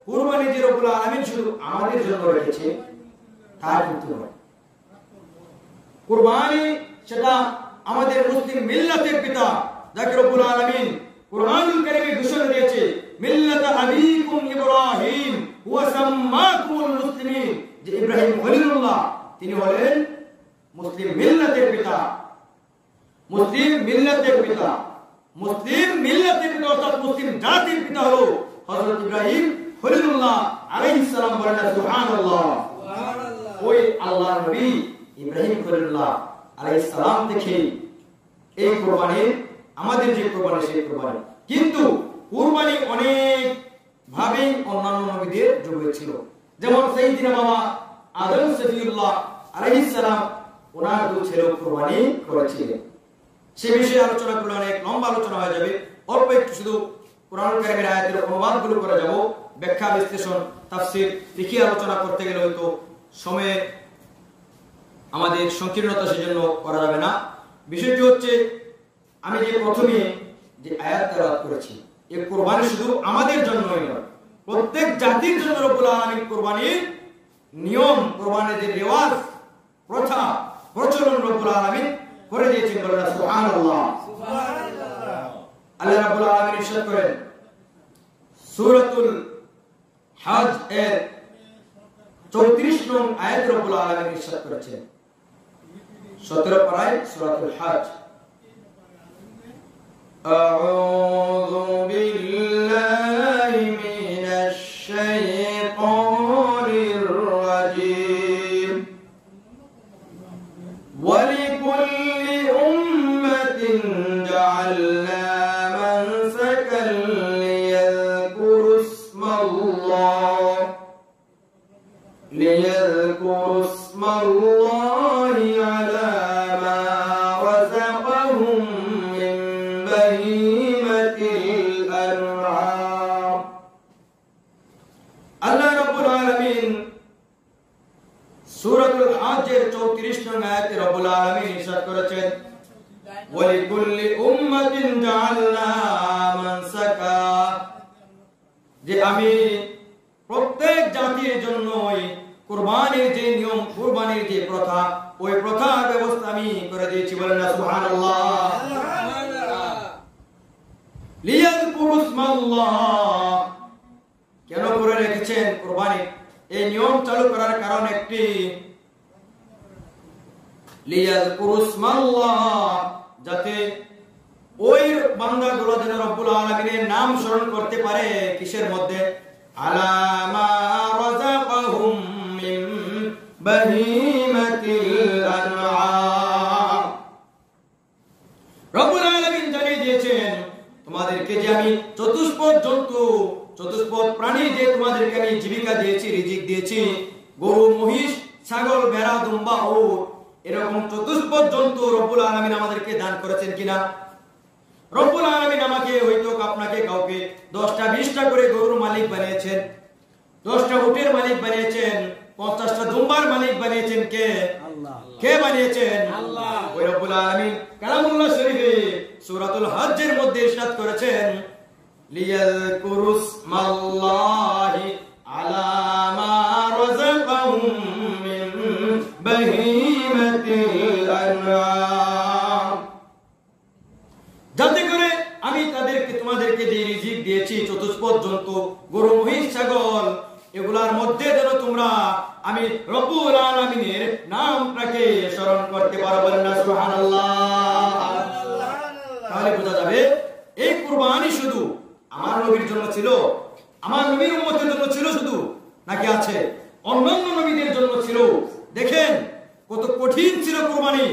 কুরবানি যে রব্বুল আলামিন শুধু আমাদের জন্য রেখেছে তা কিন্তু নয়। কুরবানি সেটা আমাদের মুসলিম মিল্লাতের পিতা যাকে রব্বুল আলামিন কুরআনুল কারীমে ঘোষণা দিয়েছে, মিল্লাত আবিকুম ইব্রাহিম ওয়া সাম্মাকুমুল মুসলিমিন, যে ইব্রাহিম খলিলুল্লাহ তিনি হলেন মুসলিম মিল্লাতের পিতা। মুসলিম মিল্লাতের পিতা, মুসলিম মিল্লাতের পিতা অর্থাৎ মুসলিম জাতির পিতা হলো হযরত ইব্রাহিম খলিলুল্লাহ আলাইহিস সালাম। বলেন সুবহানাল্লাহ। ওই আল্লাহর নবী ইব্রাহিম খলিলুল্লাহ আলাইহিস সালাম থেকে এই কুরবানি, আমাদের যে কুরবানি সেই কুরবানি। কিন্তু কুরবানি অনেক ভাবে অন্যান্য নবীদের যুগে ছিল। যেমন সাইয়্যিদিনা বাবা আদম সফিউল্লাহ আলাইহিস সালাম ওনার দুই ছেলে কুরবানি করেছিলেন। সে বিষয়ে আলোচনা করলে অনেক লম্বা আলোচনা হয়ে যাবে। অল্প একটু শুধু কোরআনুল কারীমের আয়াতের অনুবাদগুলো করে যাব। ব্যাখ্যা বিশ্লেষণ তাফসীর ফিকহি আলোচনা করতে গেলে হয়তো সময়ে আমাদের সংকীর্ণতা সেজন্য করা যাবে না। বিষয়টি হচ্ছে, আমি যে প্রথমে যে আয়াত তেলাওয়াত করেছি, এই কুরবানি শুধু আমাদের জন্যই নয়, প্রত্যেক জাতির জন্য রব্বুল আলামিন কুরবানির নিয়ম, কুরবানির যে রেওয়াজ, প্রথা, প্রচলন রব্বুল আলামিন করে দিয়েছেন। বলেন সুবহানাল্লাহ। আল্লাহ রাব্বুল আলামিন ইরশাদ করেন সূরাতুল হজ এর 34 নং আয়াত রব্বুল আলামিন ইরশাদ করেছেন, 17 পারায় সূরাতুল হজ। আউযু বিল্লাহি মিনাশ শাইতানির রাজীম। ওয়ালিকুল্লি উম্মাতিন জাআলনা মানসাকান লিয়াযকুরু ইসমাল্লাহি আলা মা রাযাকাহুম মিন বাহিমাতিল আনআম। আল্লাহ রাব্বুল আলামিন সূরাতুল হজের 34 নং আয়াতে রাব্বুল আলামিন ইরশাদ করেছেন, ওয়ালিকুল্লি উম্মাতিন জাআলনা মানসাকা, যে আমি প্রত্যেক জাতির জন্য কুরবানির যে নিয়ম, কুরবানির যে প্রথা, ওই প্রথার ব্যবস্থা আমি করে দিয়েছি। বলেন না সুবহানাল্লাহ। লিয়াযকুরু ইসমাল্লাহ, কেন করে রেখেছেন কুরবানি? এই নিয়ম চালু করার কারণ একটি, লিয়াযকুরু ইসমাল্লাহ, যাতে ওই বান্দাগুলো যেন রব্বুল আলামিনের নাম স্মরণ করতে পারে। কিসের মধ্যে? আলা মা রাযাকাহুম মিন বাহিমাতিল আনআম। রব্বুল আলামিন জানিয়ে দিয়েছেন, তোমাদেরকে যে আমি চতুষ্পদ জন্তু, চতুষ্পদ প্রাণী যে তোমাদেরকে আমি জীবিকা দিয়েছি, রিজিক দিয়েছি, গরু, মহিষ, ছাগল, ভেড়া, দুম্বা, উট, এরকম চতুষ্পদ জন্তু রব্বুল আলামিন আমাদেরকে দান করেছেন কিনা? রব্বুল আলামিন আমাকে হয়তো আপনাকে কাউকে 10টা 20টা করে গরুর মালিক বানিয়েছেন, 10টা উটের মালিক বানিয়েছেন, 50টা দুম্বার মালিক বানিয়েছেন। কে? আল্লাহ। কে বানিয়েছেন? আল্লাহ। ওই রব্বুল আলামিন কালামুল্লাহ শরীফে সূরাতুল হজ্জের মধ্যে ইরশাদ করেছেন, লিয়াযকুরু ইসমাল্লাহি আলা মা রাযাকাহুম মিন বাহিমাতিল আনআম, যাতে করে আমি তাদেরকে, তোমাদেরকে যে রিজিক দিয়েছি, চতুষ্পদ জন্তু, গরু, মহিষ, ছাগল, এগুলার মধ্যে যেন তোমরা আমি রব্বুল আলামিনের নামটাকে স্মরণ করতে পারো। বলেন না সুবহানাল্লাহ। তাহলে বোঝা যাবে এই কুরবানি শুধু আমার নবীর জন্য ছিল, আমার নবীর উম্মতের জন্য ছিল শুধু, নাকি আছে অন্যান্য নবীদের জন্য ছিল? দেখেন কত কঠিন ছিল কুরবানি।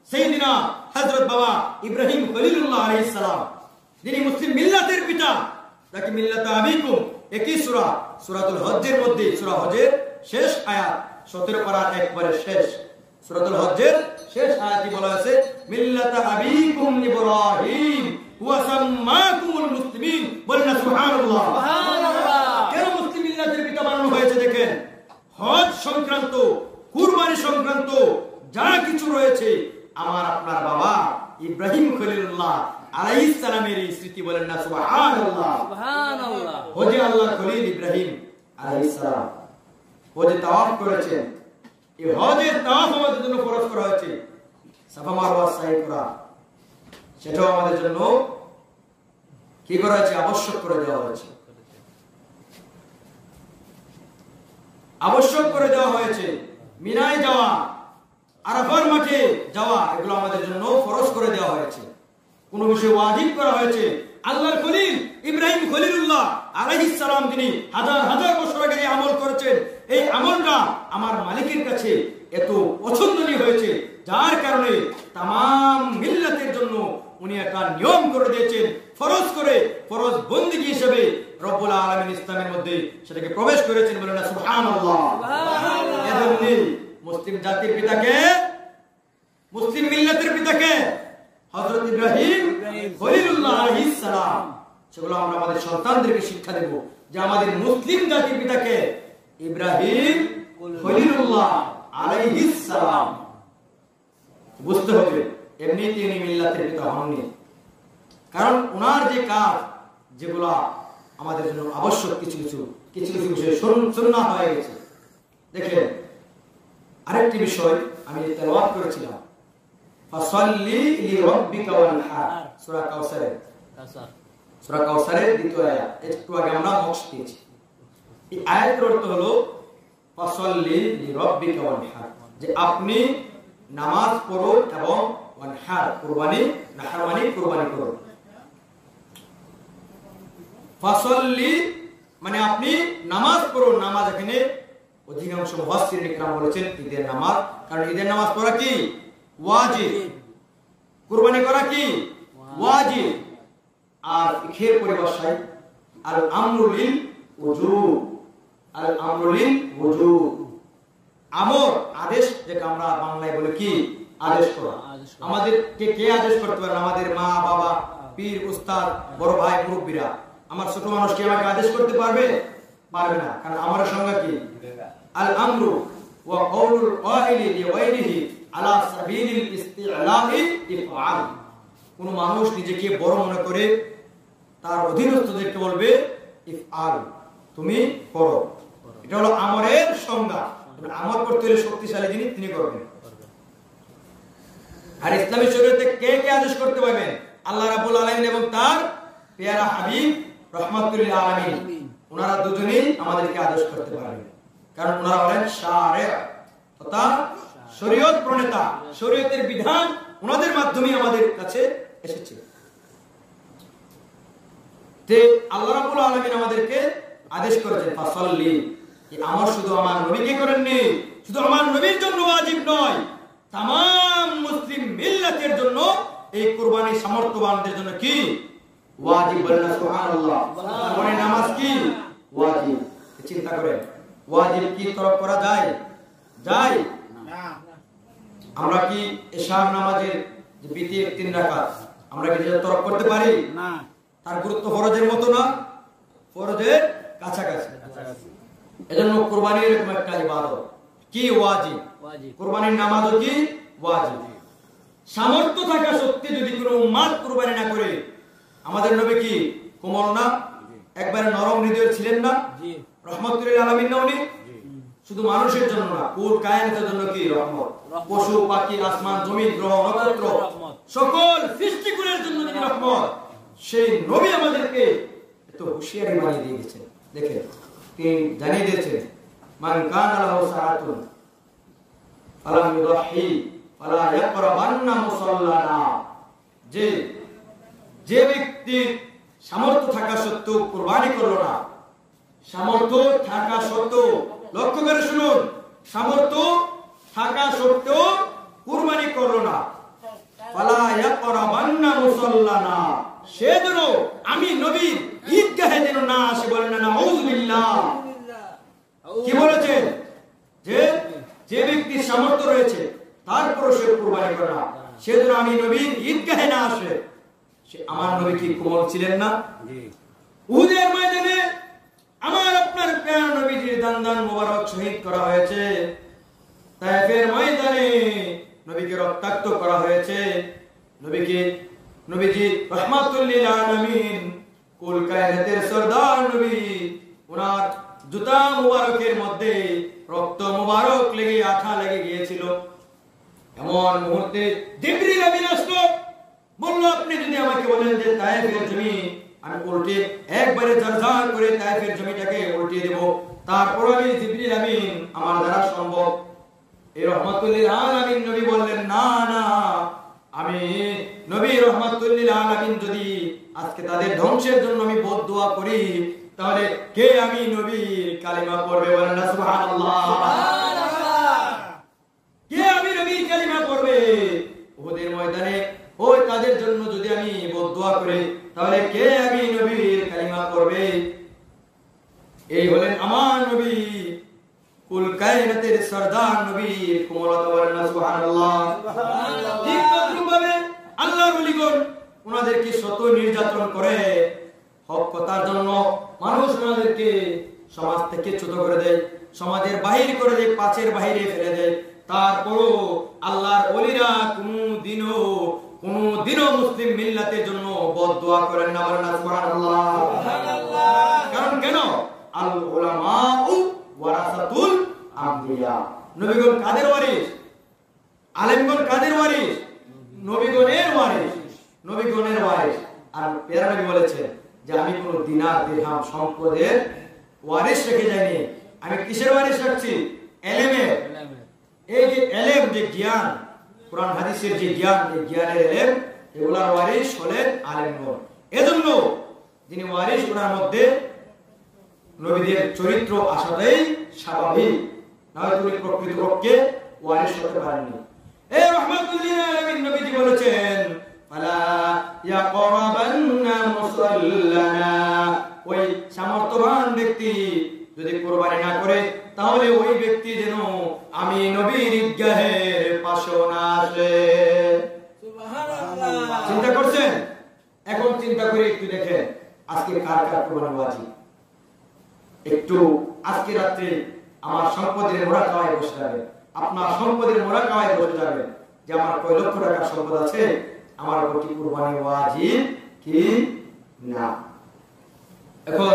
সাইয়্যিদিনা হযরত বাবা ইব্রাহিম খলিলুল্লাহ আলাইহিস সালাম, যিনি মুসলিম মিল্লাতের পিতা, যাকে মিল্লাত আবিকুম, একই সূরা, সূরাতুল হজ্জের মধ্যে, সূরা হজের শেষ আয়াত 17 পারার একবারে শেষ, সূরাতুল হজ্জের শেষ আয়াতে বলা আছে, মিল্লাত আবিকুম ইব্রাহিম ওয়া সাম্মাকুমুল মুসলিমিন। বলেন না সুবহানাল্লাহ। সুবহানাল্লাহ। কেন মুসলিম মিল্লাতের পিতা বানানো হয়েছে? দেখেন, হজ সংক্রান্ত, কুরবানি সংক্রান্ত যা কিছু রয়েছে, আমার আপনার বাবা ইব্রাহিম খলিলুল্লাহ আলাইহিস সালামের স্মৃতি। বলেন না সুবহানাল্লাহ। সুবহানাল্লাহ। হজে আল্লাহর খলিল ইব্রাহিম আলাইহিস সালাম হজে তাওয়াফ করেছেন। এই হজের তাওয়াফ আমাদের জন্য ফরজ করা হয়েছে। সাফা মারওয়া সাই করা সেটাও আমাদের জন্য কি করা হয়েছে? আবশ্যক করে দেওয়া হয়েছে। আবশ্যক করে দেওয়া হয়েছে। মিনায় যাওয়া, আরাফার মাঠে যাওয়া, এগুলো আমাদের জন্য ফরজ করে দেওয়া হয়েছে। কোন বিষয় ওয়াজিব করা হয়েছে। আল্লাহর খলিল ইব্রাহিম খলিলুল্লাহ আলাইহিস সালাম তিনি হাজার হাজার বছর আগে যে আমল করেছেন, এই আমলটা আমার মালিকের কাছে এত পছন্দনীয় হয়েছে, যার কারণে তামাম মিল্লাতের জন্য উনি একটা নিয়ম করে দিয়েছেন, ফরজ করে, ফরজ বন্দেগী হিসেবে রব্বুল আলামিন ইসলামের মধ্যে সেটাকে প্রবেশ করেছেন। বলেন না সুবহানাল্লাহ। এজন্য মুসলিম জাতির পিতাকে, মুসলিম মিল্লাতের পিতাকে হযরত ইব্রাহিম খলিলুল্লাহ আলাইহিস সালাম, সেগুলো আমরা আমাদের সন্তানদেরকে শিক্ষা দেব যে আমাদের মুসলিম জাতির পিতাকে ইব্রাহিম খলিলুল্লাহ আলাইহিস সালাম। বুঝতে হবে এমনি তিনি মিল্লাতের পিতা হননি, কারণ ওনার যে কাজ যেগুলা আমাদের জন্য আবশ্যক, কিছু কিছু বিষয় সুন্নাহ হয়ে গেছে। দেখেন আরেকটি বিষয় আমি তেলাওয়াত করেছিলাম, ফাসাল্লি লিরাব্বিকা ওয়ানহার, সূরা কাউসারের দ্বিতীয় আয়াত। একটু আগে আমরা মক্স দিয়েছি। এই আয়াতের অর্থ হলো ফাসাল্লি লিরাব্বিকা ওয়ানহার, যে আপনি নামাজ পড়ুন এবং ওয়ানহার কুরবানি, নাহার মানে কুরবানি করুন। ফাসাল্লি মানে আপনি নামাজ পড়ুন। নামাজ এখানে অধিকাংশ মুফাসসিরিন ইকরাম বলেছেন ঈদের নামাজ, কারণ ঈদের নামাজ পড়া কি ওয়াজিব, কুরবানি করা কি ওয়াজিব। আর ফিকহের পরিভাষায় আল আমরু লিল ওযুব, আল আমরু লিল ওযুব, আমর আদেশ, যেটা আমরা বাংলায় বলি কি আদেশ করা। আমাদের কে আদেশ করতে পারে? আমাদের মা বাবা, পীর উস্তাদ, বড় ভাই মুরব্বিরা। আমার ছোট মানুষ কি আমাকে আদেশ করতে পারবে? পারবে না, কারণ আমার সংজ্ঞা কি আল আমরু ওয়া কওলুল কাইলি লিগাইরিহি আলা সাবিলিল ইস্তি'লা'i ইফআল। কোন মানুষ নিজেকে বড় মনে করে তার অধীনস্থদেরকে বলবে ইফআল, তুমি করো। এটা হলো আমরের সংজ্ঞা। আমর করতে হলে শক্তিশালী যিনি তিনি করবেন। আর ইসলামী শরীয়তে কে কে আদেশ করতে পারবেন? আল্লাহ রাব্বুল আলামিন এবং তার পেয়ারা হাবিব রাহমাতুল লিল আলামিন, ওনারা দুজনেই আমাদেরকে আদেশ করতে পারবেন, কারণ ওনারা হলেন শারি'আ, অর্থাৎ শরীয়ত প্রণেতা। শরীয়তের বিধান ওনাদের মাধ্যমে আমাদের কাছে এসেছে। তে আল্লাহ রাব্বুল আলামিন আমাদেরকে আদেশ করেছেন ফাসাল্লি। এই আমর শুধু আমার নবীকে করেননি, শুধু আমার নবীর জন্য ওয়াজিব নয়, তামাম মুসলিম মিল্লাতের জন্য, এই কুরবানি সামর্থ্যবানদের জন্য কি ওয়াজিব। বলেন না সুবহানাল্লাহ। কুরবানি নামাজ কি ওয়াজিব। চিন্তা করেন, ওয়াজিব কি তরক করা যায়? যায় না। আমরা কি ইশার নামাজের যে বিতি 3 রাকাত আমরা কি যেটা তরক করতে পারি? না। তার গুরুত্ব ফরজের মতো না, ফরজের কাছাকাছি। এজন্য কুরবানি এরকম একটা ইবাদত কি ওয়াজিব। কুরবানির নামাজও কি ওয়াজিব। সামর্থ্য থাকা সত্ত্বে যদি কোনো উম্মাত কুরবানি না করে, আমাদের নবী কি কোমল না, একবারে নরম হৃদয়ের ছিলেন না? জি। রহমতুল লিল আলামিন না উনি? শুধু মানুষের জন্য না, কুল কায়নাতের জন্য কি রহমত। পশু পাখি, আসমান জমিন, গ্রহ নক্ষত্র, সকল সৃষ্টিকুলের জন্য যিনি রহমত, সেই নবী আমাদেরকে এত হুঁশিয়ারি বানিয়ে দিয়েছেন। দেখেন তিনি জানিয়ে দিয়েছেন মান কানা লাহু সাআতুন ফালাম ইউদাহি ফালা ইয়াকরাবান্না মুসাল্লানা, যে ব্যক্তি সামর্থ্য থাকা সত্ত্বেও কুরবানি করলো না, সামর্থ্য থাকা সত্ত্বেও, লক্ষ্য করে শুনুন, সামর্থ্য থাকা সত্ত্বেও কুরবানি করলো না, ফালা ইয়াকরাবান্না মুসাল্লানা, সে যেন আমি নবী ঈদগাহে যেন না আসে। বলেন না নাউযুবিল্লাহ। কি বলেছেন? যে ব্যক্তির সামর্থ্য রয়েছে তারপরও সে কুরবানি করে না, সে যেন আমি নবী ঈদগাহে না আসে। সে আমার নবী কি কোমল ছিলেন না? উহুদের ময়দানে আমার আপনার প্রিয় নবীজির দান মোবারক শহীদ করা হয়েছে। তায়েফের ময়দানে নবীকে রক্তাক্ত করা হয়েছে। নবীজি রহমাতুল লিল আলামিন, কুল কায়নাতের সরদার নবী, ওনার জুতা মুবারকের মধ্যে রক্ত মুবারক লেগে আঠা লেগে গিয়েছিল। এমন মুহূর্তে জিবরিল আমিন আসলো, বলল আপনি যদি আমাকে বলেন যে তায়েফের জমি, আমি উল্টে একবারে জারজার করে তায়েফের জমিটাকে উল্টিয়ে দেব, তারপর আমি জিবরিল আমিন আমার দ্বারা সম্ভব। এই রহমাতুল লিল আলামিন নবী বললেন না না, আমি নবী রহমাতুল লিল আলামিন যদি আজকে তাদের ধ্বংসের জন্য আমি বদদুয়া করি, তাহলে কে আমি নবীর কালিমা পড়বে? বলেন না সুবহানাল্লাহ। কে আমি নবীর কালিমা পড়বে? উহুদের ময়দানে ওই তাদের জন্য যদি আমি বদদুয়া করি, তাহলে কে আমি নবীর কালিমা পড়বে? এই হলেন আমার নবী, কুল কায়নাতের সরদার নবী কুমলতা। বলেন না সুবহানাল্লাহ। ঠিক তদ্রুপভাবে আল্লাহর ওলিগণ ওনাদেরকে শত নির্যাতন করে, হক কথার জন্য মানুষ ওনাদেরকে সমাজ থেকে চ্যুত করে দেয়, সমাজের বাহির করে দেয়, পাঁচের বাহিরে ফেলে দেয়। তারপরও আল্লাহর ওলিরা কোনদিনও মুসলিম মিল্লাতের জন্য বদদুয়া করেন না। বলেন না সুবহানাল্লাহ। কারণ কেন? আল উলামাউ ওয়ারাসাতুল আমবিয়া। নবীগণ কাদের ওয়ারিস? আলেমগণ কাদের ওয়ারিস? নবীগণের ওয়ারিস, নবীগণের ওয়ারিস। আর প্যারা নবী বলেছেন যে আমি কোন দিনার দিরহাম সম্পদের ওয়ারিস রেখে যাইনি, আমি কিসের ওয়ারিস রাখছি? এলেমের। এই যে এলেম, যে জ্ঞান, কোরআন হাদিসের যে জ্ঞান, এই জ্ঞানের এলেম, এগুলার ওয়ারিস হলেন আলেমগণ। এজন্য যিনি ওয়ারিস, ওনার মধ্যে নবীদের চরিত্র আসাটাই স্বাভাবিক, না হয় তুমি প্রকৃতপক্ষে ওয়ারিস হতে পারেননি। এই রাহমাতুল লিল আলামিন নবীজি বলেছেন ফালা ইয়াকরাবান্না মুসাল্লানা, ওই সামর্থ্যবান ব্যক্তি যদি কুরবানি না করে, তাহলে ওই ব্যক্তি যেন আমি নবীর ঈদগাহের পাশে না আসে। সুবহানাল্লাহ। চিন্তা করছেন? এখন চিন্তা করে একটু দেখেন আজকে কার কার কুরবানি ওয়াজিব। একটু আজকে রাত্রে আমার সম্পদের মোরাকাবায় বসে যাবেন, আপনার সম্পদের মোরাকাবায় বসে যাবেন যে আমার কয় লক্ষ টাকার সম্পদ আছে, আমার উপর কি কুরবানি ওয়াজিব কি না। এখন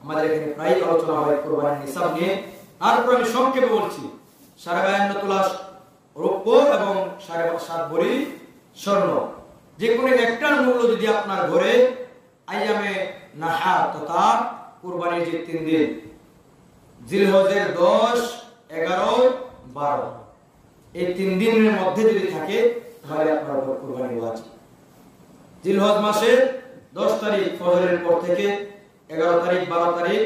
আমাদের এখানে প্রায় আলোচনা হয় কুরবানির নিসাব নিয়ে। তারপর আমি সংক্ষেপে বলছি, 52.5 তোলা রৌপ্য এবং 7.5 ভরি স্বর্ণ, যে কোনো একটার মূল্য যদি আপনার ঘরে আইয়ামে নাহার তথা কুরবানির যে 3 দিন, জিলহজের 10, 11, 12, এই 3 দিনের মধ্যে যদি থাকে, তাহলে আপনার উপর কুরবানি ওয়াজিব। জিলহজ মাসের 10 তারিখ ফজরের পর থেকে 11 তারিখ 12 তারিখ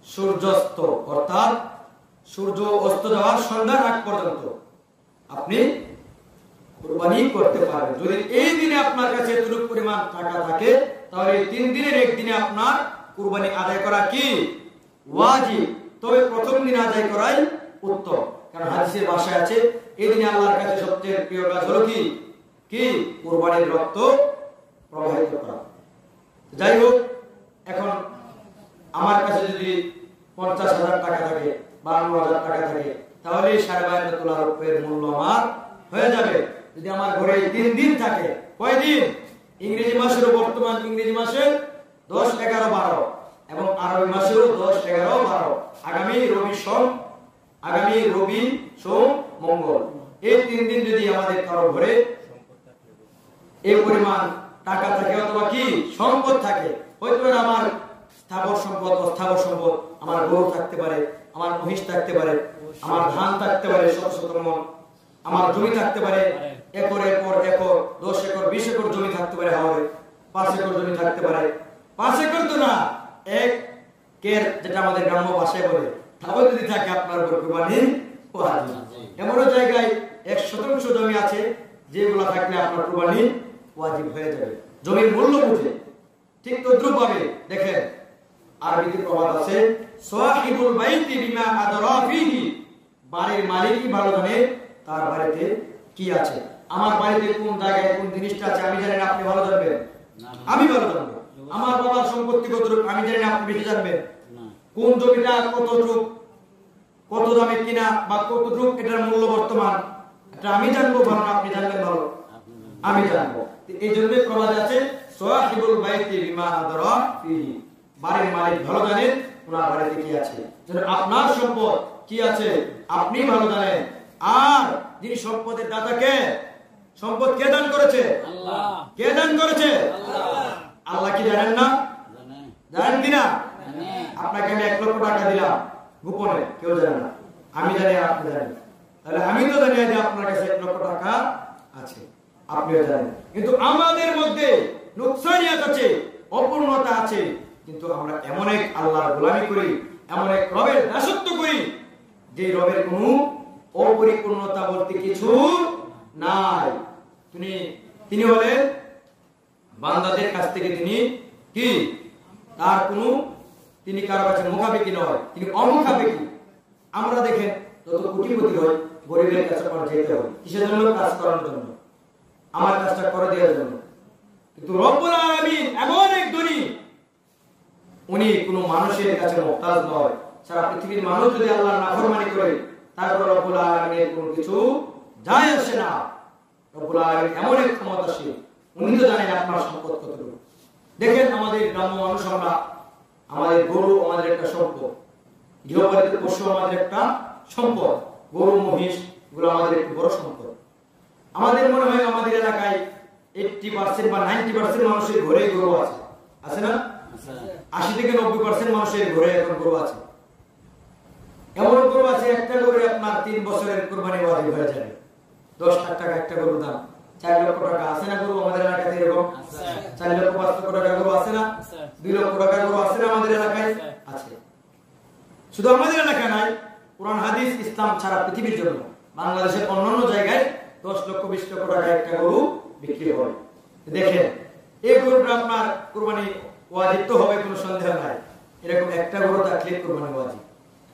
সূর্যাস্ত অর্থাৎ সূর্য অস্ত যাওয়ার সন্ধ্যার আগ পর্যন্ত আপনি কুরবানি করতে পারবেন। যদি এই দিনে আপনার কাছে এতটুকু পরিমাণ টাকা থাকে, তাহলে এই 3 দিনের এক দিনে আপনার কুরবানি আদায় করা কি ওয়াজিব। তবে প্রথম দিন আদায় করাই উত্তম, কারণ হাদিসের ভাষায় আছে এই দিনে আল্লাহর কাছে সবচেয়ে প্রিয় কাজ হলো কি কি কুরবানির রক্ত প্রবাহিত করা। যাই হোক, এখন আমার কাছে যদি 50,000 টাকা থাকে, 52,000 টাকা থাকে, তাহলে 52.5 তোলা রৌপ্যের মূল্য আমার হয়ে যাবে। যদি আমার ঘরে 3 দিন থাকে, কয় দিন? ইংরেজি মাসের বর্তমান ইংরেজি মাসের 10, 11, 12 এবং আরবি মাসেরও 10, 11, 12, আগামী রবি সোম মঙ্গল, এই 3 দিন যদি আমাদের কারো ঘরে এই পরিমাণ টাকা থাকে অথবা কি সম্পদ থাকে, হয়তো আমার স্থাবর সম্পদ, অস্থাবর সম্পদ, আমার গরু থাকতে পারে, আমার মহিষ থাকতে পারে, আমার ধান থাকতে পারে, শত শত মণ, আমার জমি থাকতে পারে, একরের পর একর, 10 একর, 20 একর জমি থাকতে পারে, হাওড়ে 5 একর জমি থাকতে পারে, 5 একর তো না, 1 কের যেটা আমাদের গ্রাম্য ভাষায় বলে, তাও যদি থাকে আপনার উপর কুরবানি ওয়াজিব। এমনও জায়গায় 1% জমি আছে যেগুলো থাকলে আপনার কুরবানি ওয়াজিব হয়ে যাবে জমির মূল্য বুঝে। ঠিক তদ্রুপ ভাবে দেখেন আরবিতে প্রবাদ আছে, সাহিবুল বাইতি বিমা আদরা ফিহি, বাড়ির মালিকই ভালো জানে তার বাড়িতে কি আছে। আমার বাড়িতে কোন জায়গায় কোন জিনিসটা আছে আমি জানি না, আপনি ভালো জানবেন? আমি ভালো জানবো। আমার বাবার সম্পত্তি কতটুকু আমি জানি না, আপনি বেশি জানবেন? কোন জমিটা কতটুকু, কত দামে কিনা বা কতটুকু এটার মূল্য বর্তমান, এটা আমি জানবো ভালো না আপনি জানবেন ভালো? আমি জানবো। এই জন্য প্রবাদ আছে, সাহিবুল বাইতি বিমা আদরা ফিহি, বাড়ির মালিক ভালো জানেন ওনার বাড়িতে কি আছে, আপনার সম্পদ কি আছে আপনি ভালো জানেন। আর যিনি সম্পদের দাতা কে, সম্পদ কে দান করেছে, আল্লাহ। কে দান করেছে, আল্লাহ। আল্লাহ কি জানেন না, জানেন কিনা? আপনাকে আমি 1 লক্ষ টাকা দিলাম গোপনে, কেউ জানে না, আমি জানি আপনি জানেন। তাহলে আমি তো জানি যে আপনার কাছে 1 লক্ষ টাকা আছে, আপনিও জানেন। কিন্তু আমাদের মধ্যে নুকসানিয়াত আছে, অপূর্ণতা আছে, কিন্তু আমরা এমন এক আল্লাহর গোলামি করি, এমন এক রবের দাসত্ব করি যে রবের কোনো অপরিপূর্ণতা বলতে কিছু নাই। তিনি হলেন বান্দাদের কাছ থেকে তিনি কি, তার কোনো, তিনি কারো কাছে মুখাপেক্ষী নয়, তিনি অমুখাপেক্ষী। আমরা দেখেন যত কোটিপতি হয় গরিবের কাছে পড়ে যেতে হয়, কিসের জন্য? কাজ করার জন্য, আমার কাজটা করে দেওয়ার জন্য। কিন্তু রব্বুল আলামিন এমন এক ধনী, উনি কোনো মানুষের কাছে মুহতাজ নয়। সারা পৃথিবীর মানুষ যদি আল্লাহর নাফরমানি করে, তারপর রব্বুল আলামিনের কোনো কিছু যায় আসে না। রব্বুল আলামিন এমন এক ক্ষমতাশীল, উনি তো জানেন আপনার সম্পদ কতটুকু। দেখেন আমাদের গ্রাম্য মানুষ, আমরা, আমাদের গরু আমাদের একটা সম্পদ, গৃহপালিত পশু আমাদের একটা সম্পদ, গরু মহিষ গুলো আমাদের একটু বড় সম্পদ। আমাদের মনে হয় আমাদের এলাকায় 80% বা 90% মানুষের ঘরে গরু আছে, আছে না? 80 থেকে 90% মানুষের ঘরে এখন গরু আছে। এমন গরু আছে একটা গরু আপনার 3 বছরের কুরবানি ওয়াজিব হয়ে যাবে, 10 লাখ টাকা একটা গরুর দাম, 4 লক্ষ টাকা। আছে না গরু আমাদের এলাকায় এরকম? 4 লক্ষ 5 লক্ষ টাকা গরু আছে না? 2 লক্ষ টাকা গরু আছে না আমাদের এলাকায়? আছে। শুধু আমাদের এলাকায় নাই, কোরআন হাদিস ইসলাম ছাড়া পৃথিবীর জন্য বাংলাদেশের অন্যান্য জায়গায় 10 লক্ষ 20 লক্ষ টাকা একটা গরু বিক্রি হয়। দেখেন এই গরুটা আপনার কুরবানি ওয়াজিব তো হবে, কোনো সন্দেহ নাই। এরকম একটা গরু থাকলে কুরবানি ওয়াজিব,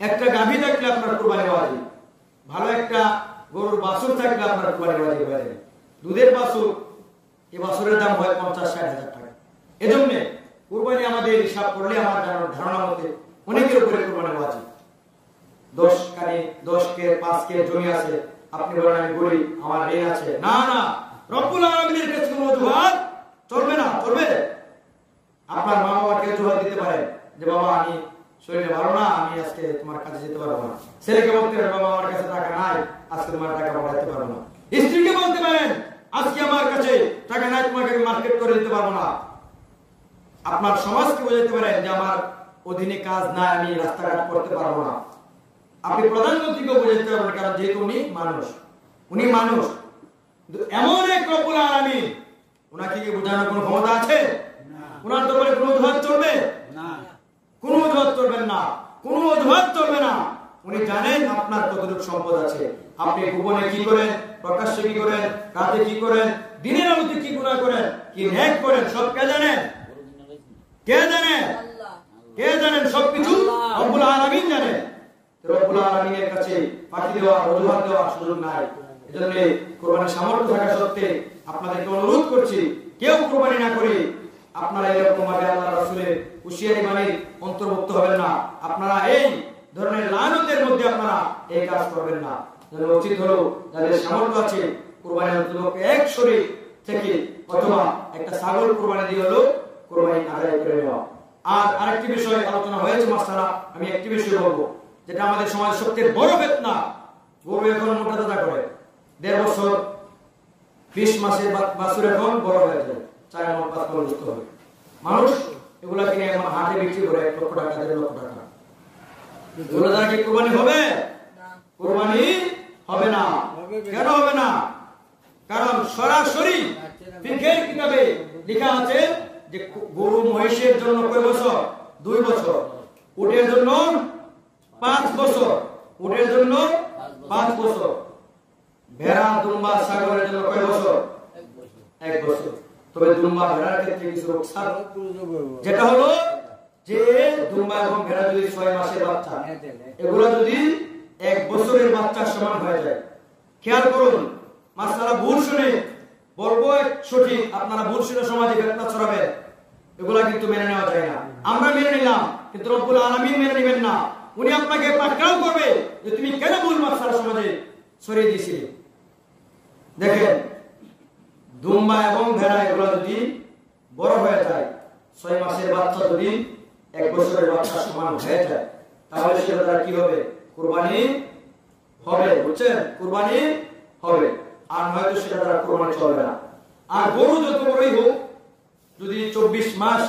একটা গাভী থাকলে আপনার কুরবানি ওয়াজিব, ভালো একটা গরুর বাছুর থাকলে আপনার কুরবানি ওয়াজিব হয়ে যাবে। দুধের বাছুর, এই বাছুরের দাম হয় 50-60 হাজার টাকা। এজন্য কুরবানি আমাদের হিসাব করলে আমার ধারণা মতে অনেকের উপরে কুরবানি ওয়াজিব। 10 কে 5 কে জমি আছে, আপনি বলেন আমি বলি আমার ঋণ আছে, না না, রব্বুল আলামিনের কাছে কোনো অজুহাত চলবে না। চলবে? আপনার মা বাবাকে অজুহাত দিতে পারেন যে বাবা আমি শরীরে ভালো না, আমি আজকে তোমার কাছে যেতে পারবো না। ছেলেকে বলতে পারেন বাবা আমার কাছে টাকা নাই, আজকে তোমার টাকা পাঠাতে পারবো না। স্ত্রীকে বলতে পারেন আজকে আমার কাছে টাকা নাই, তোমাকে আমি মার্কেট করে দিতে পারবো না। আপনার সমাজকে বোঝাতে পারেন যে আমার অধীনে কাজ নাই, আমি রাস্তাঘাট করতে পারবো না। আপনি প্রধানমন্ত্রীকে বোঝাতে পারবেন, কারণ যেহেতু উনি মানুষ, উনি মানুষ। এমন এক রব্বুল আলামিন, ওনাকে কি বোঝানোর কোনো ক্ষমতা আছে? ওনার দরবারে কোনো অজুহাত চলবে না, কোনো অজুহাত চলবেন না, কোনো অজুহাত চলবে না। উনি জানেন আপনার কতটুকু সম্পদ আছে, আপনি গোপনে কি করেন, প্রকাশ্যে কি করেন, রাতে কি করেন, দিনের আলোতে কি গুনাহ করেন, কি নেক করেন, সব কে জানেন? কে জানেন? কে জানেন? সবকিছু রব্বুল আলামিন জানেন। রব্বুল আলামিনের কাছে ফাঁকি দেওয়া, অজুহাত দেওয়ার সুযোগ নাই। এজন্য কুরবানির সামর্থ্য থাকা সত্ত্বে আপনাদেরকে অনুরোধ করছি, কেউ কুরবানি না করে আপনারা এরকম ভাবে আল্লাহর রাসূলের হুঁশিয়ারি বাণীর অন্তর্ভুক্ত হবেন না। আপনারা এই ধরনের লানতের মধ্যে আপনারা এই কাজ করবেন না। যাদের উচিত হলো, যাদের সামর্থ্য আছে, কুরবানি অন্তত এক শরীর থেকে অথবা একটা ছাগল কুরবানি দিয়ে হলো কুরবানি আদায় করে নেওয়া। আর আরেকটি বিষয় আলোচনা হয়েছে মাসআলা, আমি একটি বিষয় বলবো যেটা আমাদের সমাজের সবচেয়ে বড় ফিতনা। গরু এখন মোটা তাজা করে 1.5 বছর 20 মাসের বাছুর এখন বড় হয়ে যায়, 4 মণ 5 মণ দুধ হবে। মানুষ এগুলা কিনে এখন হাটে বিক্রি করে 1 লক্ষ টাকা 1.5 লক্ষ টাকা। এগুলো দ্বারা কি কুরবানি হবে? কুরবানি হবে না। কেন হবে না? কারণ সরাসরি ফিকহের কিতাবে লেখা আছে যে গরু মহিষের জন্য কয় বছর? 2 বছর। উটের জন্য 5 বছর, উটের জন্য 5 বছর। ভেড়া, দুম্বা, ছাগলের জন্য কয় বছর? 1 বছর। তবে দুম্বা ভেড়ার ক্ষেত্রে কিছু রক্ষার, যেটা হলো যে দুম্বা এবং ভেড়া যদি 6 মাসের বাচ্চা, এগুলো যদি 1 বছরের বাচ্চার সমান হয়ে যায়, খেয়াল করুন, মাসআলা ভুল শুনে বলবো সঠিক, আপনারা ভুল শুনে সমাজে ফিতনা ছড়াবেন, এগুলা কিন্তু মেনে নেওয়া যায় না। আমরা মেনে নিলাম, কিন্তু রব্বুল আলামিন মেনে নেবেন না। উনি আপনাকে পাকড়াও করবে যে তুমি কেন ভুল মাসআলা সমাজে ছড়িয়ে দিয়েছিলে। দেখেন, দুম্বা এবং ভেড়া এগুলো যদি বড় হয়ে যায়, 6 মাসের বাচ্চা যদি এক বছরের বাচ্চা সমান হয়ে যায়, তাহলে সেটা তার কি হবে? কুরবানি হবে। বুঝছেন? কুরবানি হবে। আর হয়তো সেটা তার কুরবানি চলবে না। আর গরু যত বড়ই হোক, যদি 24 মাস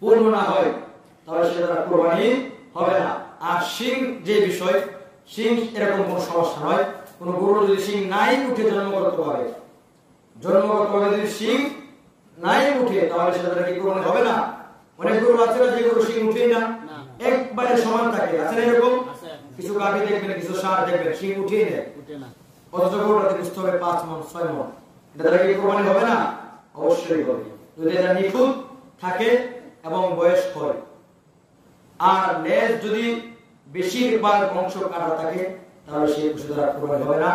পূর্ণ না হয় তাহলে সেটা তার কুরবানি হবে না। আর শিং যে বিষয়, শিং এরকম কোনো সমস্যা নয়। কোন গরু যদি শিং নাই উঠে জন্মগতভাবে যদি শিং নাই উঠে তাহলে সেটা কি কুরবানি হবে না? অনেক গরু আছে না যে গরু শিং উঠেই না, একবারে সমান থাকে, আছে না এরকম? কিছু গাভী দেখবেন, কিছু ষাঁড় দেখবেন শিং উঠেই নেয়, অথচ গরুটাতে বুঝতে হবে 5 মণ 6 মণ। এটা দ্বারা কি কুরবানি হবে না? অবশ্যই হবে, যদি এটা নিখুঁত থাকে এবং বয়স হয়। আর লেজ যদি বেশিরভাগ অংশ কাটা থাকে তাহলে সেই পশু দ্বারা কুরবানি হবে না।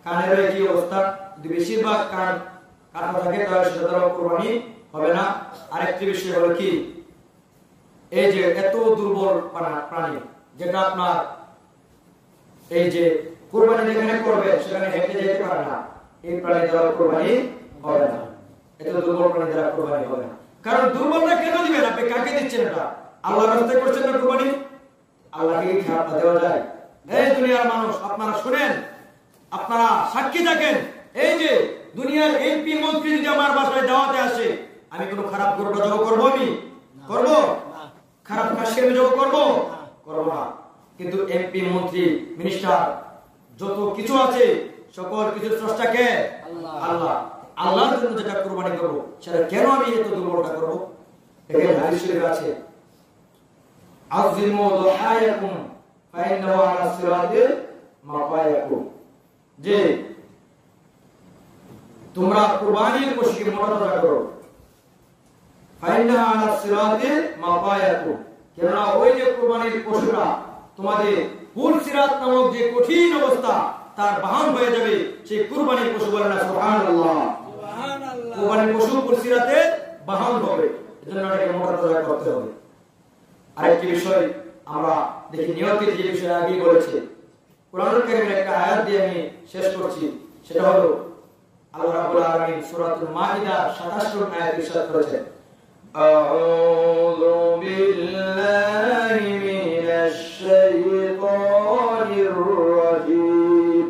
কানের কি অবস্থা? যদি বেশিরভাগ কান কাটা থাকে তাহলে সেটা দ্বারা কুরবানি হবে না। আরেকটি বিষয় হলো কি, এই যে এত দুর্বল প্রাণী যেটা আপনার এই যে কুরবানি যেখানে করবে সেখানে হেঁটে যেতে পারে না, এই প্রাণী দ্বারা কুরবানি হবে না। এত দুর্বল প্রাণী দ্বারা কুরবানি হবে না। কারণ দুর্বলটা কেন দিবেন? আপনি কাকে দিচ্ছেন? এটা আল্লাহর রাস্তায় করছেন না কুরবানি। আল্লাহকে কি খারাপ দেওয়া যায়? এই দুনিয়ার মানুষ আপনারা শুনেন, আপনারা সাক্ষী থাকেন, এই যে দুনিয়ার এমপি মন্ত্রী যদি আমার বাসায় দাওয়াতে আসে, আমি কোনো খারাপ গরুটা জব করবো? আমি করবো? খারাপ খাসি আমি জব করবো? করবো না। কিন্তু এমপি মন্ত্রী মিনিস্টার যত কিছু আছে সকল কিছু স্রষ্টাকে আল্লাহ। আল্লাহর জন্য যেটা কুরবানি করবো সেটা কেন আমি এত দুর্বলটা করবো? এখানে হাদিস শরীফ আছে, আযিমু দুহায়াকুম ফাইন্নাহু আলা সিরাতি মাকায়াকুম, যে তোমরা কুরবানির পশুকে মর্যাদা করো। ফাইন্নাহু আলা সিরাতি মাকায়াকুম, কেননা ওই যে কুরবানির পশুরা তোমাদের পুল সিরাত নামক যে কঠিন অবস্থা তার বাহন হয়ে যাবে। সেই কুরবানির পশু বলে না সুবহানাল্লাহ, সুবহানাল্লাহ। কুরবানির পশু পুল সিরাতে বাহন হবে, এজন্য এটাকে মর্যাদা করতে হবে। আরেকটি বিষয় আমরা দেখি, নিয়তের যে বিষয় আগে বলেছে, কোরআনুল কারীমের একটা আয়াত দিয়ে আমি শেষ করছি। সেটা হলো আল্লাহ রাব্বুল আলামিন সূরাতুল মাইদা 27 নং আয়াতে ইরশাদ করেছেন, আউযু বিল্লাহি মিনাশ শাইতানির রাজীম,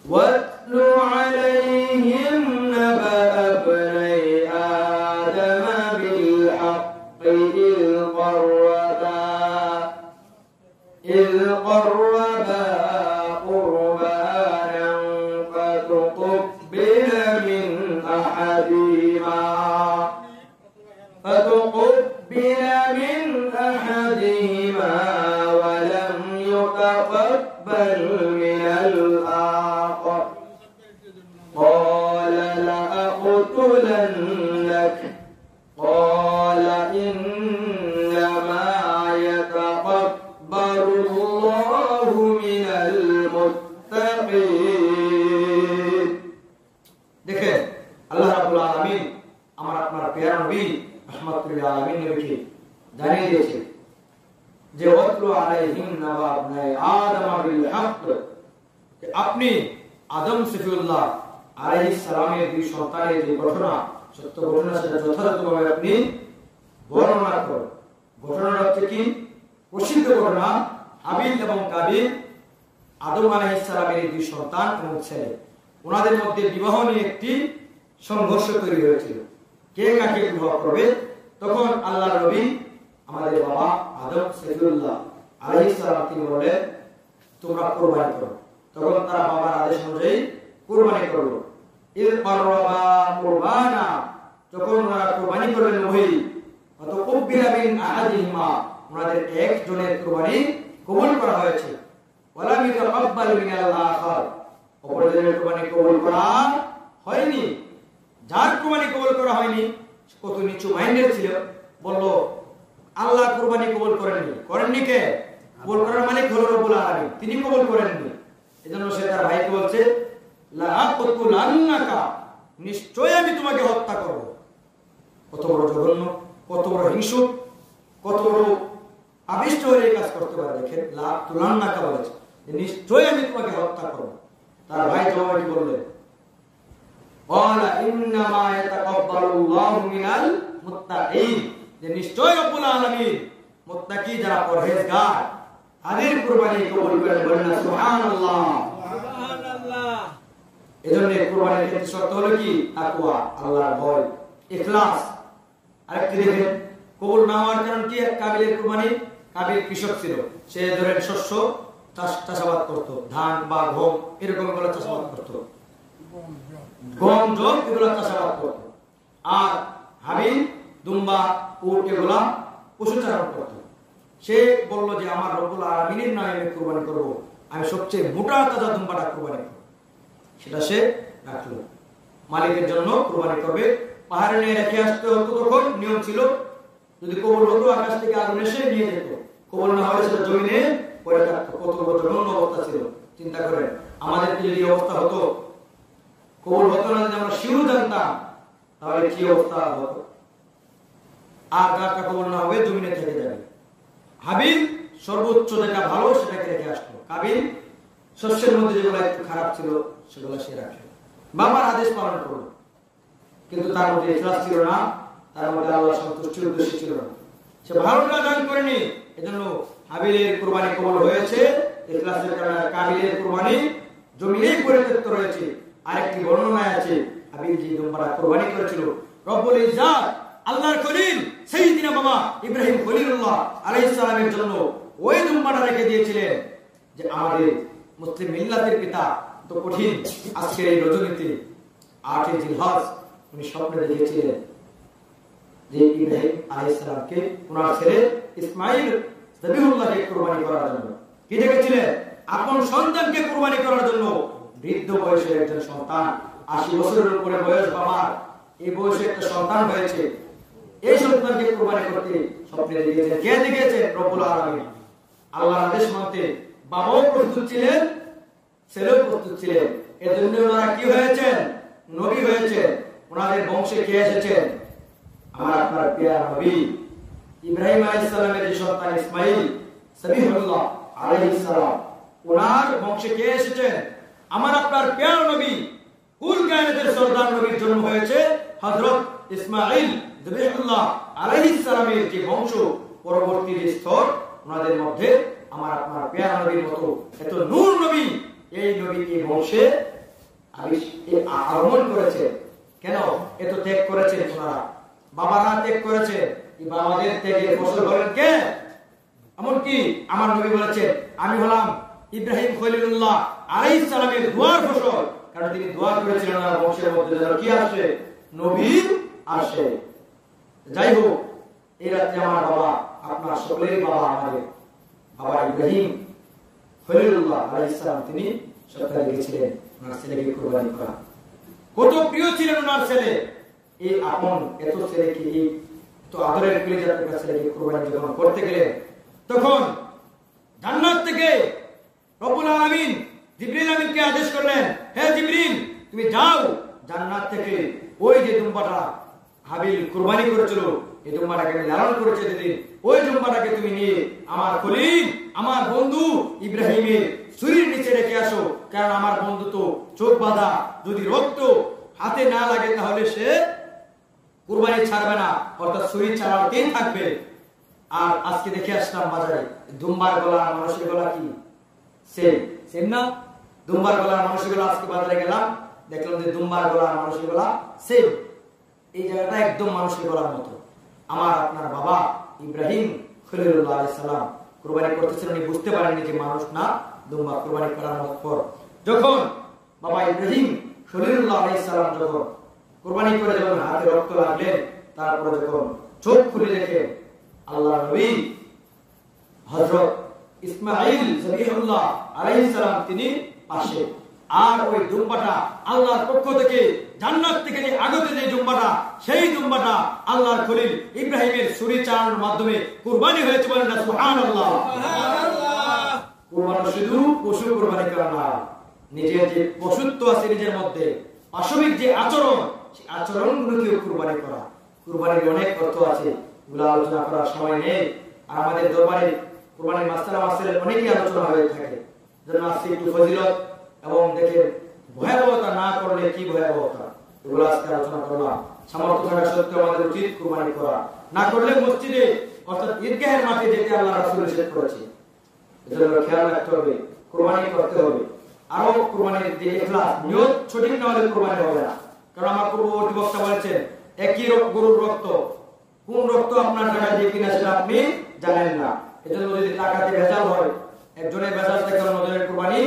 ওয়াতলু আলাইহিম নাবা ইবনাই আদম বিল হাক্কি إذ قربا قربانا فتقبل من أحدهما ولم يتقبل من الآخر قال لأقتلنك قال إنما يتقبل الله من المتقين। দেখেন আল্লাহ রাব্বুল আলামিন আমার আপনার প্রিয় নবী রাহমাতুল লিল আলামিন নবীকে জানিয়ে দিয়েছেন যে ওয়াতলু আলাইহিম নাবা ইবনাই আদম বিল হক, আপনি আদম সফিউল্লাহ আলাইহিস সালামের দুই সন্তানের যে ঘটনা, সত্য ঘটনা, সেটা যথাযথভাবে আপনি বর্ণনা করুন। ঘটনাটা হচ্ছে কি? প্রসিদ্ধ ঘটনা, হাবিল এবং কাবিল আদম আলাইহিস সালামের দুই সন্তান এবং ছেলে, ওনাদের মধ্যে বিবাহ নিয়ে একটি সংঘর্ষ তৈরি হয়েছিল, কে কাকে বিবাহ করবে। তখন আল্লাহর নবী আমাদের বাবা আদম সফিউল্লাহ আলাইহিস সালাম তিনি বলেন তোমরা কুরবানি করো। তখন তারা বাবার আদেশ অনুযায়ী কুরবানি করলো। ইল করবা কুরবানা, যখন ওনারা কুরবানি করলেন ওই ফাতাকুব্বিলা মিন আহাদিহিমা, ওনাদের একজনের কুরবানি কবুল করা হয়েছে। ওয়ালাম ইয়াতাকাব্বাল মিনাল আখার, অপরজনের কুরবানি কবুল করা হয়নি। যার কুরবানি কবুল করা হয়নি কত নিচু মাইন্ডের ছিল, বলল আল্লাহ কুরবানি কবুল করেননি কে? কবুল করার মালিক হলো রব্বুল আলামিন, তিনি কবুল করেননি। এজন্য সে তার ভাইকে বলছে লা আকুতুলান্নাকা, নিশ্চয় আমি তোমাকে হত্যা করব। কত বড় জঘন্য, কত বড় হিংসুক, কত বড় আবিষ্ট হয়ে কাজ করতে পারে। দেখেন লা আকুতুলান্নাকা বলেছে, নিশ্চয় আমি তোমাকে হত্যা করব। তার ভাই জবাবে কি বললেন? ক্বালা ইন্নামা ইয়াতাকাব্বালুল্লাহু মিনাল মুত্তাকিন, যে নিশ্চয় রব্বুল আলামিন মুত্তাকি যারা পরহেজগার তাদের কুরবানি কবুল করেন। বলেন না সুবহানাল্লাহ। সুবহানাল্লাহ। এজন্য কুরবানির ক্ষেত্রে শর্ত হলো কি? তাকওয়া, আল্লাহর ভয়, ইখলাস। আরেকটি দেখেন কবুল না হওয়ার কারণ কি? কাবিলের কুরবানি, কাবিল কৃষক ছিল, সে ধরেন শস্য চাষাবাদ করত, ধান বা গম এরকম গুলো চাষাবাদ করত, গম জব এগুলো চাষাবাদ করত। আর হাবিল দুম্বা উট এগুলা পশুচারণ করত। সে বলল যে আমার রব্বুল আলামিনের নামে আমি কুরবানি করব, আমি সবচেয়ে মোটা তাজা দুম্বাটা কুরবানি করব। সেটা সে রাখলো, মালিকের জন্য কুরবানি করবে। পাহাড়ে নিয়ে রেখে আসতে হতো, তখন নিয়ম ছিল যদি কবুল হতো আকাশ থেকে আগুন এসে নিয়ে যেত, কবুল না হলে সেটা জমিনে পড়ে থাকতো। কত বড় জঘন্য অবস্থা ছিল চিন্তা করেন। আমাদের যদি অবস্থা হতো, কবুল হতো না, যদি আমরা শিরু জানতাম তাহলে কি অবস্থা হতো। আর যারটা কবুল না হবে জমিনে থেকে যাবে। হাবিল সর্বোচ্চ যেটা ভালো সেটাকে রেখে আসলো, কাবিল শস্যের মধ্যে যেগুলো একটু খারাপ ছিল সেগুলো সে রাখলো, বাবার আদেশ পালন করলো। কিন্তু তার মধ্যে ইখলাস ছিল না, তার মধ্যে আল্লাহ সন্তুষ্টির উদ্দেশ্য ছিল না, সে ভালোটা দান করেনি। এজন্য হাবিলের কুরবানি কবুল হয়েছে ইখলাসের কারণে। কাবিলের কুরবানি জমিনেই পরিত্যক্ত রয়েছে। আরেকটি বর্ণনায় আছে হাবিল যে দুম্বাটা কুরবানি করেছিল, রব্বুল ইজ্জাত আল্লাহর খলিল সাইয়্যিদিনা বাবা ইব্রাহিম খলিলুল্লাহ আলাইহিস সালামের জন্য ওই দুম্বাটা রেখে দিয়েছিলেন। যে আমাদের মুসলিম মিল্লাতের পিতা তো কঠিন আজকের এই রজনীতে 8 জিলহজ উনি স্বপ্নে দেখেছিলেন যে ইব্রাহিম আলাইহিস সালামকে ওনার ছেলে ইসমাঈল যাবিহুল্লাহকে কুরবানি করার জন্য। কি দেখেছিলেন? আপন সন্তানকে কুরবানি করার জন্য। বৃদ্ধ বয়সের একজন সন্তান, 80 বছরের উপরে বয়স বাবার, এই বয়সে একটা সন্তান হয়েছে, এই সন্তানকে কুরবানি করতে স্বপ্নে দেখেছেন। কে দেখেছেন? রব্বুল আলামিন। আল্লাহর আদেশ মানতে বাবাও প্রস্তুত ছিলেন, ছেলেও প্রস্তুত ছিলেন। এর জন্য ওনারা কি হয়েছেন? নবী হয়েছেন। ওনাদের বংশে কে এসেছেন? আমার আপনার প্রিয় নবী ইব্রাহিম আলাইহিস সালামের যে সন্তান ইসমাঈল যাবিহুল্লাহ আলাইহিস সালাম, ওনার বংশে কে এসেছেন? আমার আপনার প্রিয় নবী কুল কায়নাতের সরদার নবীর জন্ম হয়েছে হযরত ইসমাঈল যাবিহুল্লাহ আলাইহিস সালামের যে বংশ, পরবর্তী যে স্তর, ওনাদের মধ্যে আমার আপনার প্রিয় নবীর মতো এত নূর নবী, এই নবী এই বংশে আগমন করেছে। কেন এত ত্যাগ করেছেন ওনারা? বাবারা ত্যাগ করেছে, এই বাবাদের ত্যাগের ফসল হলেন কে? এমনকি আমার নবী বলেছেন আমি হলাম ইব্রাহিম খলিলুল্লাহ আলাইহিস সালামের দোয়ার ফসল, কারণ তিনি দোয়া করেছিলেন ওনার বংশের মধ্যে যেন কি আসে? নবী আসে। যাই হোক, এই রাতে আমার বাবা, আপনার সকলের বাবা, আমাদের বাবা ইব্রাহিম খলিলুল্লাহ আলাইহিস সালাম, তিনি স্বপ্নে দেখেছিলেন ওনার ছেলেকে কুরবানি করা। কত প্রিয় ছিলেন ওনার ছেলে। এই আপন এত ছেলেকে, এই তো আদরের কলিজার টুকরা ছেলেকে কুরবানি যখন করতে গেলেন, তখন জান্নাত থেকে রব্বুল আলামিন জিবরিল আমিনকে আদেশ করলেন, হে জিবরিল তুমি যাও, জান্নাত থেকে ওই যে দুম্বাটা হাবিল কুরবানি করেছিল, এই দুম্বাটাকে আমি লালন করেছি যেদিন, ওই দুম্বাটাকে তুমি নিয়ে আমার খলিল, আমার বন্ধু ইব্রাহিমের ছুরির নিচে রেখে আসো। কারণ আমার বন্ধু তো চোখ বাঁধা, যদি রক্ত হাতে না লাগে তাহলে সে কুরবানি ছাড়বে না, অর্থাৎ ছুরি চালাতেই থাকবে। আর আজকে দেখে আসলাম বাজারে দুম্বার গলা মানুষের গলা কি সেম না? দুম্বার গলা মানুষের গলা, আজকে বাজারে গেলাম দেখলাম যে দুম্বার গলা মানুষের গলা সেম। এই জায়গাটা একদম মানুষের গলার মতো। আমার আপনার বাবা ইব্রাহিম খলিলুল্লাহ আলাইহিস সালাম কুরবানি করতেছিলেন, উনি বুঝতে পারেননি যে মানুষ না দুম্বা। কুরবানি করার পর যখন বাবা ইব্রাহিম খলিলুল্লাহ আলাইহিস সালাম যখন কুরবানি করে যখন হাতে রক্ত লাগলেন, তারপরে যখন চোখ খুলে দেখে আল্লাহর নবী হযরত ইসমাঈল যাবিহুল্লাহ আলাইহিস সালাম তিনি পাশে। আর ওই দুম্বাটা আল্লাহর পক্ষ থেকে, জান্নাত থেকে যে আগত যে দুম্বাটা, সেই দুম্বাটা আল্লাহর খলিল ইব্রাহিমের ছুরি চালানোর মাধ্যমে কুরবানি হয়েছে। বলেন না সুবহানাল্লাহ। সুবহানাল্লাহ। কুরবানি শুধু পশু কুরবানি করা না, নিজের যে পশুত্ব আছে নিজের মধ্যে, পাশবিক যে আচরণ, সেই আচরণগুলোকে কুরবানি করা। কুরবানির অনেক অর্থ আছে, এগুলো আলোচনা করার সময় নেই। আর আমাদের দরবারে কুরবানির মাসআলার অনেকই আলোচনা হয়ে থাকে, যেন আজকে একটু ফজিলত এবং দেখে ভয়াবহতা না করলে কি ভয়াবহতা। এগুলো আজকে আলোচনা করলাম। সামর্থ্য থাকা সত্ত্বেও আমাদের উচিত কুরবানি করা, না করলে মসজিদে অর্থাৎ ঈদগাহের মাঠে যেতে আল্লাহ রাসূল নিষেধ করেছে। এজন্য খেয়াল রাখতে হবে, কুরবানি করতে হবে। আরো কুরবানির যে ইখলাস নিয়ত সঠিক না হলে কুরবানি হবে না। কারণ আমার পূর্ববর্তী বক্তা বলেছেন একই গরুর রক্ত, কোন রক্ত আপনার টাকা দিয়ে কিনা সেটা আপনি জানেন না। এজন্য যদি টাকাতে ভেজাল হয়, একজনের ভেজাল থেকে অন্যজনের কুরবানি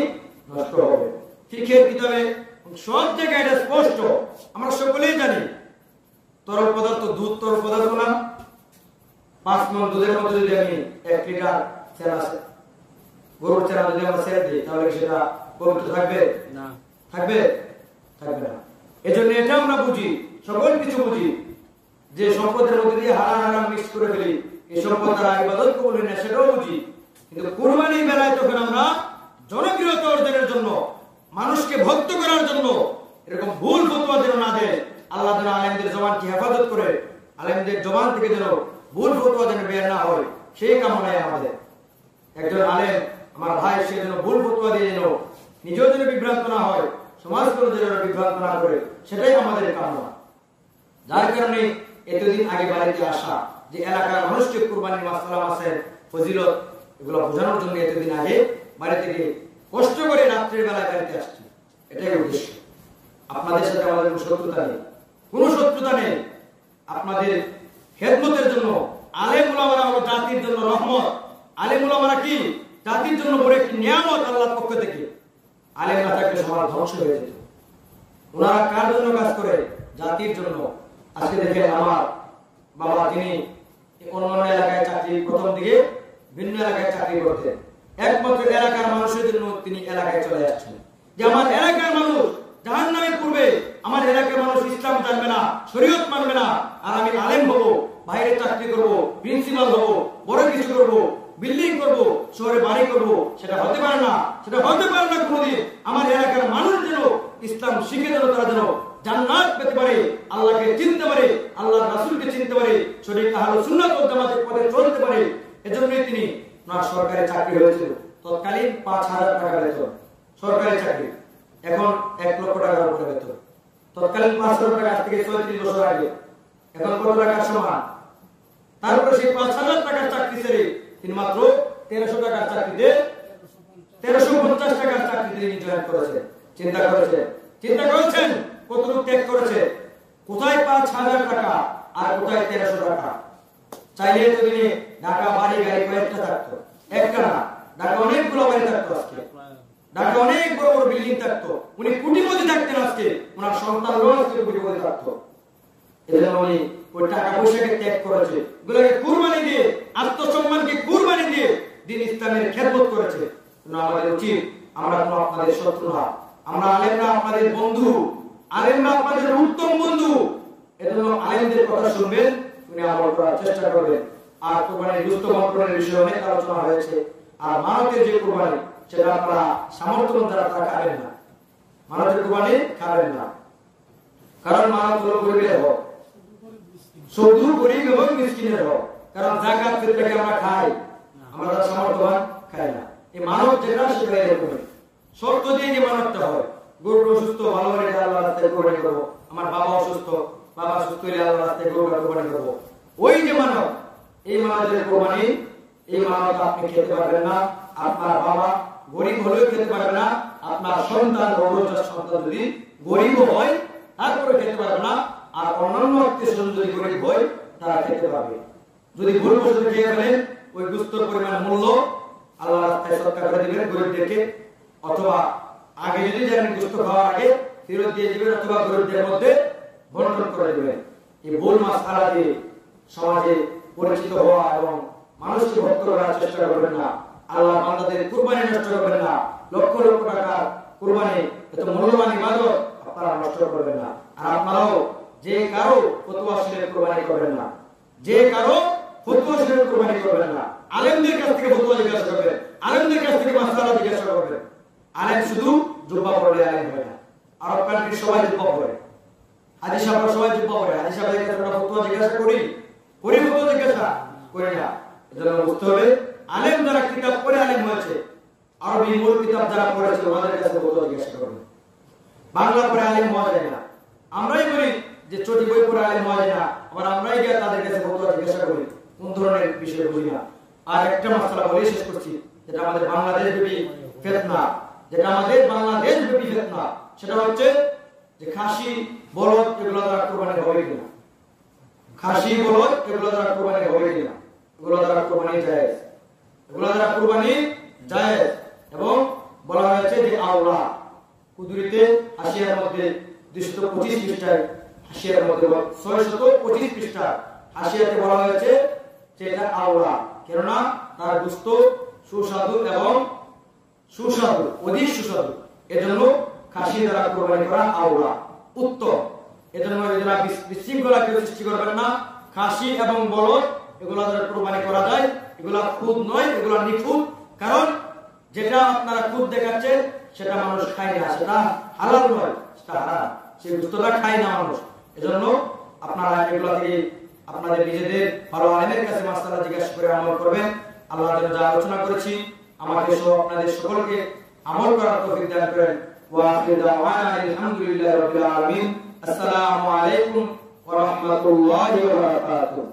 নষ্ট হবে। ফিকহের কিতাবে সব জায়গায় এটা স্পষ্ট, আমরা সকলেই জানি। তরল পদার্থ, দুধ তরল পদার্থ না? 5 মণ দুধের মধ্যে যদি আমি 1 লিটার ছেনা, গরুর ছেনা যদি আমরা ছেড়ে দিই, তাহলে সেটা পবিত্র থাকবে না? থাকবে না। এজন্য এটা আমরা বুঝি, সকল কিছু বুঝি, যে সম্পদের মধ্যে দিয়ে হারাম মিক্স করে ফেলি, এই সম্পদ দ্বারা ইবাদত কবুল হয় না, সেটাও বুঝি। কিন্তু কুরবানির বেলায় তখন আমরা জনপ্রিয়তা অর্জনের জন্য, মানুষকে ভক্ত করার জন্য এরকম ভুল ফতোয়া যেন না দেয়। আল্লাহ যেন আলেমদের জবানকে হেফাজত করে, আলেমদের জবান থেকে যেন ভুল ফতোয়া যেন বের না হয়, সেই কামনায় আমাদের। একজন আলেম আমার ভাই, সে যেন ভুল ফতোয়া দিয়ে যেন নিজেও যেন বিভ্রান্ত না হয়, সমাজগুলো যেন বিভ্রান্ত না করে, সেটাই আমাদের কামনা। যার কারণে এতদিন আগে বাড়িতে আসা, যে এলাকার মানুষকে কুরবানির মাসআলা মাসের ফজিলত এগুলো বোঝানোর জন্য এতদিন আগে বাড়ি থেকে কষ্ট করে রাত্রির বেলায় বাড়িতে আসছি, এটাই উদ্দেশ্য। আপনাদের সাথে আমাদের কোনো শত্রুতা নেই, কোনো শত্রুতা নেই। আপনাদের খেদমতের জন্য আলেম উলামারা হলো জাতির জন্য রহমত। আলেম উলামারা কি জাতির জন্য বড় একটি নিয়ামত আল্লাহর পক্ষ থেকে। আলেম না থাকলে সমাজ ধ্বংস হয়ে যেত। ওনারা কার জন্য কাজ করে? জাতির জন্য। আজকে দেখেন আমার বাবা, তিনি অন্যান্য এলাকায় চাকরি, প্রথম দিকে ভিন্ন এলাকায় চাকরি করতেন, একমাত্র এলাকার মানুষের জন্য তিনি এলাকায় চলে আসছেন, যে আমার এলাকার মানুষ জাহান্নামে পড়বে, আমার এলাকার মানুষ ইসলাম জানবে না, শরীয়ত মানবে না, আর আমি আলেম হব, বাইরে চাকরি করব, প্রিন্সিপাল হব, বড় কিছু করব, বিল্ডিং করব, শহরে বাড়ি করব, সেটা হতে পারে না, সেটা হতে পারে না কোনোদিন। আমার এলাকার মানুষ যেন ইসলাম শিখে যেন তারা যেন জান্নাত পেতে পারে, আল্লাহকে চিনতে পারে, আল্লাহর রাসূলকে চিনতে পারে, সঠিক আহলে সুন্নাত ওয়াল জামাতের পথে চলতে পারে। এজন্যই তিনি ওনার সরকারি চাকরি হয়েছিল, তৎকালীন 5,000 টাকা বেতন সরকারি চাকরি, এখন 1 লক্ষ টাকার উপরে বেতন। তৎকালীন 5,000 টাকা, আজ থেকে 34 বছর আগে। এখন কত টাকার সমান? তারপরে সেই 5,000 টাকার চাকরি ছেড়ে তিনি মাত্র 1300 টাকার চাকরিতে, 1350 টাকার চাকরিতে তিনি জয়েন করেছেন। চিন্তা করেছেন কতটুকু ত্যাগ করেছে? কোথায় 5,000 টাকা আর কোথায় 1300 টাকা? চাইলে তো তিনি ঢাকা বাড়ি গাড়ি কয়েকটা থাকতো, একটা না, ঢাকা অনেকগুলো বাড়ি থাকতো, আজকে ঢাকা অনেক বড় বড় বিল্ডিং থাকতো, উনি কোটিপতি থাকতেন, আজকে ওনার সন্তানরাও আজকে কোটিপতি থাকতো। এজন্য উনি ওই টাকা পয়সাকে ত্যাগ করেছে, এগুলোকে কুরবানি দিয়ে, আত্মসম্মানকে কুরবানি দিয়ে দিন ইসলামের খেদমত করেছে। আমাদের উচিত, আমরা কোনো আপনাদের শত্রু না, আমরা আলেমরা আপনাদের বন্ধু, আলেমরা আপনাদের উত্তম বন্ধু। এজন্য আলেমদের কথা শুনবেন, উনি আমল করার চেষ্টা করবেন। আর কুরবানির দুস্থ বন্টনের বিষয়ে অনেক আলোচনা হয়েছে। আর মানতের যে কুরবানি, সেটা আপনারা সামর্থ্য দ্বারা তারা খাবেন না, মানতের কুরবানি খাবেন না। কারণ মানত হলো গরিবের হক, শুধু গরিব এবং মিসকিনের হক। কারণ যাকাত ফিতরাকে আমরা খাই, আমরা তার সামর্থ্যবান খাই না। এই মানত যেটা, সেটা এরকমই শর্ত দিয়ে যে মানতটা হয়। গরু অসুস্থ, ভালো হলে আল্লাহর রাস্তায় কুরবানি করবো। আমার বাবা অসুস্থ, বাবা সুস্থ হলে আল্লাহর রাস্তায় গরুটা কুরবানি করবো। ওই যে মানত, এই মানতের কুরবানি, এই মানত আপনি খেতে পারবেন না। আপনার বাবা গরিব হলেও খেতে পারবে না, আপনার সন্তান সন্তান যদি গরিব হয় তারপরে খেতে পারবে না। আর অন্যান্য আত্মীয়-স্বজন যদি গরিব হয় তারা খেতে পারবে। যদি ভুল বশত খেয়ে ফেলেন, ওই গুস্তর পরিমাণ মূল্য আল্লাহর রাস্তায় সদকা করে দিবেন গরিবদেরকে, অথবা আগে যদি জানেন গুস্ত খাওয়ার আগে ফেরত দিয়ে দিবেন, অথবা গরিবদের মধ্যে বন্টন করে দিবেন। এই ভুল মাসআলা দিয়ে সমাজে পরিচিত হওয়া এবং মানুষকে ভক্ত করার চেষ্টা করবেন না। আল্লাহ বান্দাদের কুরবানি নষ্ট করবেন না। লক্ষ লক্ষ টাকা কুরবানি, এত মূল্যবান ইবাদত আপনারা নষ্ট করবেন না। আর আপনারাও যে কারো ফতোয়া শুনে কুরবানি করবেন না, যে কারো ফতোয়া শুনে কুরবানি করবেন না। আলেমদের কাছ থেকে ফতোয়া জিজ্ঞাসা করবেন, আলেমদের কাছ থেকে মাসআলা জিজ্ঞাসা করবেন। আলেম শুধু জুব্বা পরলে আলেম হয় না। আরব কান্ট্রির সবাই জুব্বা পরে, হাজি সাহেবরা সবাই জুব্বা পরে। হাজি সাহেবের কাছে আমরা ফতোয়া জিজ্ঞাসা করি, ফতোয়া জিজ্ঞাসা করি না। এজন্য বুঝতে হবে, আলেম যারা কিতাব পড়ে আলেম হয়েছে, আরবি মূল কিতাব যারা পড়েছে, ওনাদের কাছে ফতোয়া জিজ্ঞাসা করবেন। বাংলা পড়ে আলেম হওয়া যায় না। আমরাই বলি যে চটি বই পড়ে আলেম হয় না, আবার আমরাই গিয়ে তাদের কাছে ফতোয়া জিজ্ঞাসা করি কোন ধরনের বিষয় বুঝি না। আর একটা মাসআলা বলে শেষ করছি, যেটা আমাদের বাংলাদেশ ব্যাপী ফিতনা, সেটা হচ্ছে যে খাসি বলদ এগুলো দ্বারা কুরবানি হবে কিনা, খাসি বলদ এগুলো দ্বারা কুরবানি হবে কিনা, এগুলো দ্বারা কুরবানি জায়েজ, এগুলো দ্বারা কুরবানি জায়েজ। এবং বলা হয়েছে যে আওলা কুদুরিতে হাসিয়ার মধ্যে 225 পৃষ্ঠায়, হাসিয়ার মধ্যে 625 পৃষ্ঠা হাসিয়াতে বলা হয়েছে যে এটা আওলা, কেননা তার গোশত সুস্বাদু এবং সুস্বাদু, অধিক সুস্বাদু, এজন্য খাসি দ্বারা কুরবানি করা আওলা, উত্তম। এজন্য এরা বিশৃঙ্খলা কেউ সৃষ্টি করবেন না। খাসি এবং বলদ এগুলা দ্বারা কুরবানি করা যায়, এগুলা খুদ নয়, এগুলা নিখুঁত। কারণ যেটা আপনারা খুদ দেখাচ্ছেন সেটা মানুষ খায় না, সেটা হালাল নয়, সেটা হারাম, সেই গোশতটা খায় না মানুষ। এজন্য আপনারা এগুলা থেকে আপনাদের নিজেদের ভালো আলেমের কাছে মাসআলা জিজ্ঞাসা করে আমল করবেন। আল্লাহ যা আলোচনা করেছি আমাকে সহ আপনাদের সকলকে আমল করার তৌফিক দান করেন। ওয়া আখিরু দাওয়ানা আলহামদুলিল্লাহি রাব্বিল আলামিন। আসসালামু আলাইকুম ওয়া রাহমাতুল্লাহি ওয়া বারাকাতুহু।